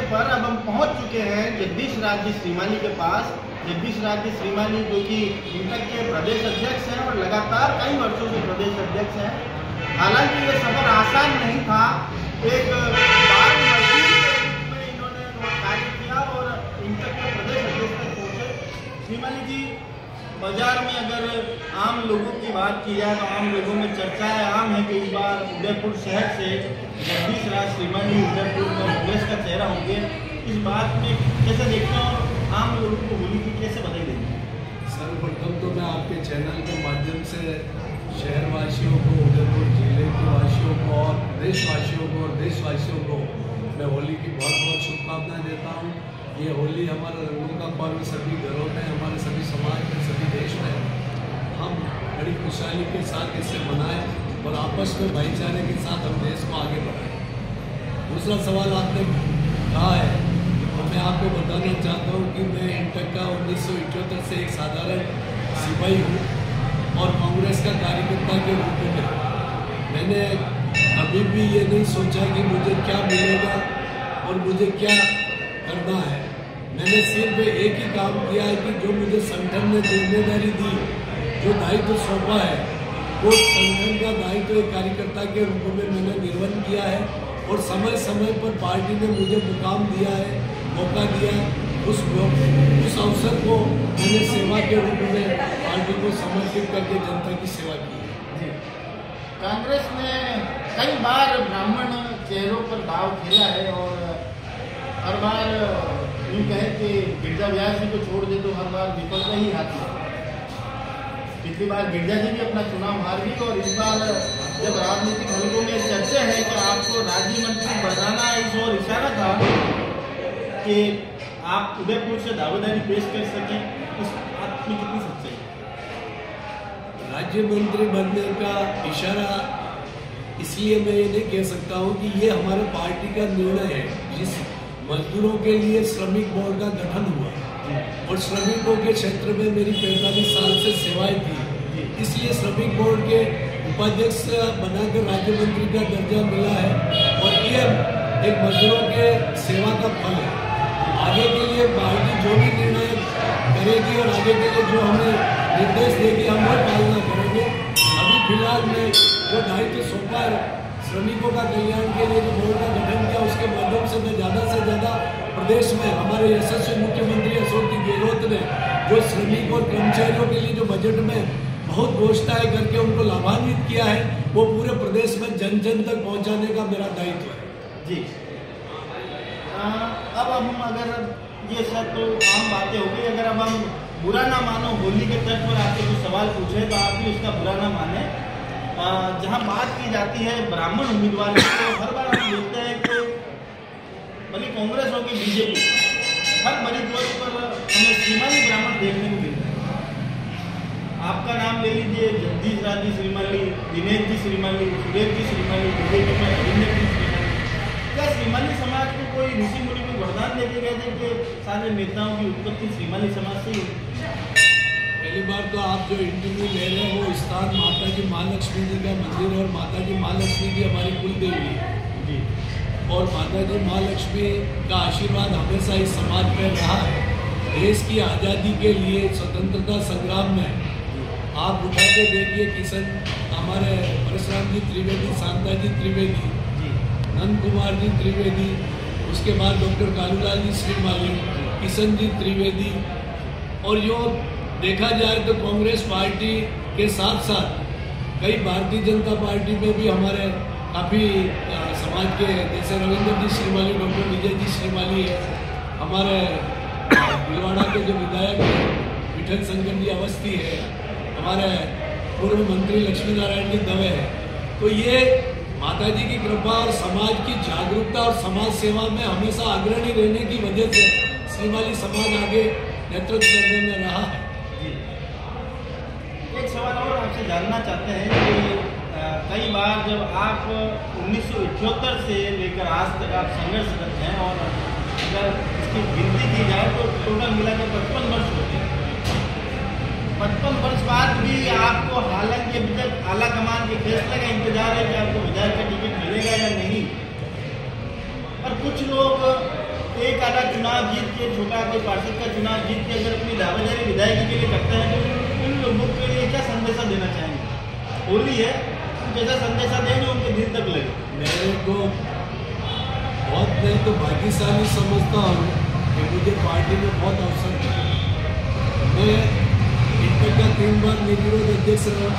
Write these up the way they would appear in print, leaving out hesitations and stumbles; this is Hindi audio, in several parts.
पर अब हम पहुंच चुके हैं जगदीश राज जी श्रीमाली के पास। जगदीश राज जी श्रीमाली जो कि इंटक के प्रदेश अध्यक्ष हैं और लगातार कई वर्षों से प्रदेश अध्यक्ष हैं। हालांकि ये सफर आसान नहीं था। एक बाल मजदूर के रूप में इन्होंने कार्य किया और इंटक के प्रदेश अध्यक्ष तक पहुंचे। श्रीमाली जी, बाजार में अगर आम लोगों की बात की जाए तो आम लोगों में चर्चाएं आम है कि इस बार उदयपुर शहर से जगदीश राज श्रीमाली उदयपुर में कांग्रेस का चेहरा होंगे। इस बात में कैसे देखते हो, आम लोगों को होली की कैसे बधाई देंगे? सर्वप्रथम तो मैं आपके चैनल के माध्यम से शहरवासियों को, उदयपुर जिले के वासियों को और देशवासियों को और देशवासियों को मैं होली की बहुत बहुत शुभकामनाएं देता हूँ। ये होली हमारा रंगों का पर्व सभी घरों में, हमारे सभी समाज में, सभी देश में हम बड़ी खुशहाली के साथ इसे मनाएं और आपस में भाईचारे के साथ हम देश को आगे बढ़ाएं। दूसरा सवाल आपने कहा है और मैं आपको बताना चाहता हूँ कि मैं इंटक का 1978 से एक साधारण सिपाही हूँ और कांग्रेस का कार्यकर्ता के रूप में मैंने कभी भी ये नहीं सोचा कि मुझे क्या मिलेगा और मुझे क्या करना है। मैंने सिर्फ एक ही काम किया है कि जो मुझे संगठन ने जिम्मेदारी दी, जो दायित्व सौंपा है, वो संगठन का दायित्व एक कार्यकर्ता के रूप में मैंने निर्वहन किया है और समय समय पर पार्टी ने मुझे मुकाम दिया है, मौका दिया है। उस अवसर को मैंने सेवा के रूप में पार्टी को समर्पित करके जनता की सेवा की है। कांग्रेस ने कई बार ब्राह्मण चेहरों पर दाव खेला है और हर बार यूँ कहें कि गिरजा व्यास जी को छोड़ दे तो हर बार विफलता ही आती है। पिछली बार गिरजा जी भी अपना चुनाव हार गई और इस बार जब राजनीतिक हलकों में चर्चा है कि आपको राज्य मंत्री बनाना, इस ओर इशारा था कि आप उदयपुर से दावेदारी पेश कर सकें, उस बात में कितनी सच्चाई है? राज्य मंत्री बनने का इशारा इसलिए मैं ये नहीं कह सकता हूँ कि ये हमारे पार्टी का निर्णय है। जिस मजदूरों के लिए श्रमिक बोर्ड का गठन हुआ और श्रमिकों के क्षेत्र में मेरी 45 साल से सेवाएं थी, इसलिए श्रमिक बोर्ड के उपाध्यक्ष बनाकर राज्य मंत्री का दर्जा मिला है और ये एक मजदूरों के सेवा का फल है। आगे के लिए पार्टी जो भी निर्णय करेगी और आगे के लिए जो हमें निर्देश देगी हम वो पालना करेंगे। अभी फिलहाल में जो दायित्व सौंपा है श्रमिकों का कल्याण के लिए जो बोर्ड का गठन किया, उसके माध्यम से मैं ज़्यादा से ज़्यादा प्रदेश में हमारे यशस्वी मुख्यमंत्री अशोक गहलोत ने जो श्रमिक और कर्मचारियों के लिए जो बजट में बहुत घोषणाएं करके उनको लाभान्वित किया है, वो पूरे प्रदेश में जन जन तक पहुँचाने का मेरा दायित्व है। जी, अब हम अगर ये सब तो आम बातें हो गई, अगर अब हम बुरा ना मानो, होली के तर्ज पर आपसे कुछ सवाल पूछे तो आप भी उसका बुरा ना माने। जहाँ बात की जाती है ब्राह्मण उम्मीदवार की, तो हर बार हम देखते हैं कि भले कांग्रेस हो कि बीजेपी, हर बड़ी पोस्ट पर हमें श्रीमाली ब्राह्मण देखने को मिलता है। आपका नाम ले लीजिए, जगदीश राज जी श्रीमाली, दिनेश जी श्रीमाली, सुरेश जी श्रीमाली, बीजेपी में अरिंदर जी श्रीमाली। क्या श्रीमाली समाज को कोई ऋषि मुनि को वरदान देके गए थे कि सारे नेताओं की उत्पत्ति श्रीमाली समाज से ही? पहली बार तो आप जो इंटरव्यू ले रहे हैं वो स्थान माता जी महालक्ष्मी जी का मंदिर है और माता जी महालक्ष्मी जी हमारी कुल देवी है जी। और माता जी महालक्ष्मी का आशीर्वाद हमेशा इस समाज में रहा है। देश की आज़ादी के लिए स्वतंत्रता संग्राम में आप उठा के देखिए, किशन हमारे परशुराम जी त्रिवेदी, शांता जी त्रिवेदी, नंद कुमार जी त्रिवेदी, उसके बाद डॉक्टर कालूलाल जी श्रीमाली, किशन जी त्रिवेदी, और यो देखा जाए तो कांग्रेस पार्टी के साथ साथ कई भारतीय जनता पार्टी में भी हमारे काफ़ी समाज के, जैसे रविंद्र जी श्रीमाली, डॉक्टर विजय जी श्रीमाली है, हमारे भिलवाड़ा के जो विधायक हैं विठल शंकर जी अवस्थी है, हमारे पूर्व मंत्री लक्ष्मी नारायण जी दवे है। तो ये माता जी की कृपा और समाज की जागरूकता और समाज सेवा में हमेशा अग्रणी रहने की वजह से श्रीमाली समाज आगे नेतृत्व करने में रहा है। एक सवाल और आपसे जानना चाहते हैं कि कई बार जब आप 1978 से लेकर आज तक आप संघर्षरत हैं और अगर इसकी गिनती की जाए तो टोटल मिलाकर 55 वर्ष होते हैं। 55 वर्ष बाद भी आपको, हालांकि अभी तक आला कमान के फैसले का इंतजार है कि आपको विधायक का टिकट मिलेगा या नहीं, और कुछ लोग चुनाव जीत के, छोटा कोई पार्षद का चुनाव जीत के अगर अपनी दावेदारी विधायकी के लिए करते हैं तो इन लोगों के लिए क्या संदेशा देना चाहेंगे? होली है, कुछ ऐसा संदेशा दें जो उनके दिल तक लगे। मेरे को बहुत नहीं तो भाग्यशाली समझता हूँ कि मुझे पार्टी में बहुत अवसर मिला। मैं इंटर का 3 बार निर्विरोध अध्यक्ष रहा,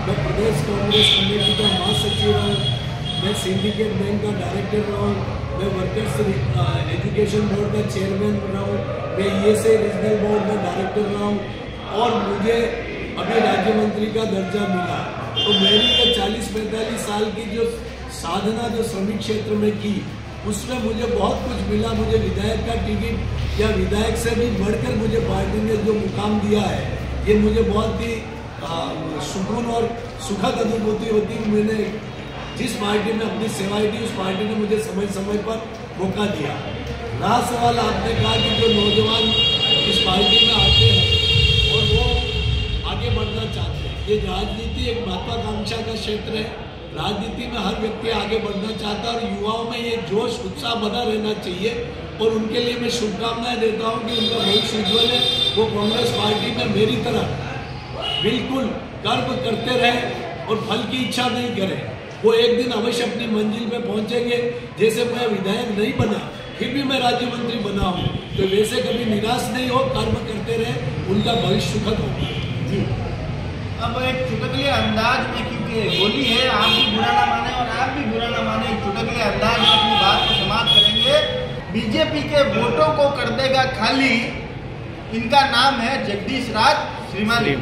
मैं प्रदेश कांग्रेस कमेटी का महासचिव रहा, मैं सिंडिकेट बैंक का डायरेक्टर रहा हूँ, मैं वर्कर्स एजुकेशन बोर्ड का चेयरमैन रहा हूँ, मैं ESA रीजनल बोर्ड का डायरेक्टर रहा हूँ और मुझे अभी राज्य मंत्री का दर्जा मिला। तो मेरी ये 40-45 साल की जो साधना जो श्रमिक क्षेत्र में की, उसमें मुझे बहुत कुछ मिला। मुझे विधायक का टिकट या विधायक से भी बढ़कर मुझे पार्टी ने जो मुकाम दिया है, ये मुझे बहुत ही सुकून और सुखद अनुभूति होती। मैंने जिस पार्टी में अपनी सेवाएं दी, उस पार्टी ने मुझे समय समय पर मौका दिया। रहा सवाल आपने कहा कि जो नौजवान इस पार्टी में आते हैं और वो आगे बढ़ना चाहते हैं, ये राजनीति एक महत्वाकांक्षा का क्षेत्र है। राजनीति में हर व्यक्ति आगे बढ़ना चाहता है और युवाओं में ये जोश उत्साह बना रहना चाहिए और उनके लिए मैं शुभकामनाएं देता हूं कि उनका भविष्य उज्ज्वल है। वो कांग्रेस पार्टी में मेरी तरह बिल्कुल कर्म करते रहे और फल की इच्छा नहीं करें। वो एक दिन अवश्य अपनी मंजिल पे पहुंचेंगे। जैसे मैं विधायक नहीं बना फिर भी मैं राज्य मंत्री बना हूँ, तो वैसे कभी निराश नहीं हो, कर्म करते रहे, उनका भविष्य सुखद होगा। जी, अब एक चुटकुले अंदाज में, क्योंकि होली है, आप भी बुरा ना माने और आप भी बुरा ना माने, एक चुटकुले अंदाज में अपनी बात को समाप्त करेंगे। बीजेपी के वोटों को कर देगा खाली, इनका नाम है जगदीश राज श्रीमाली।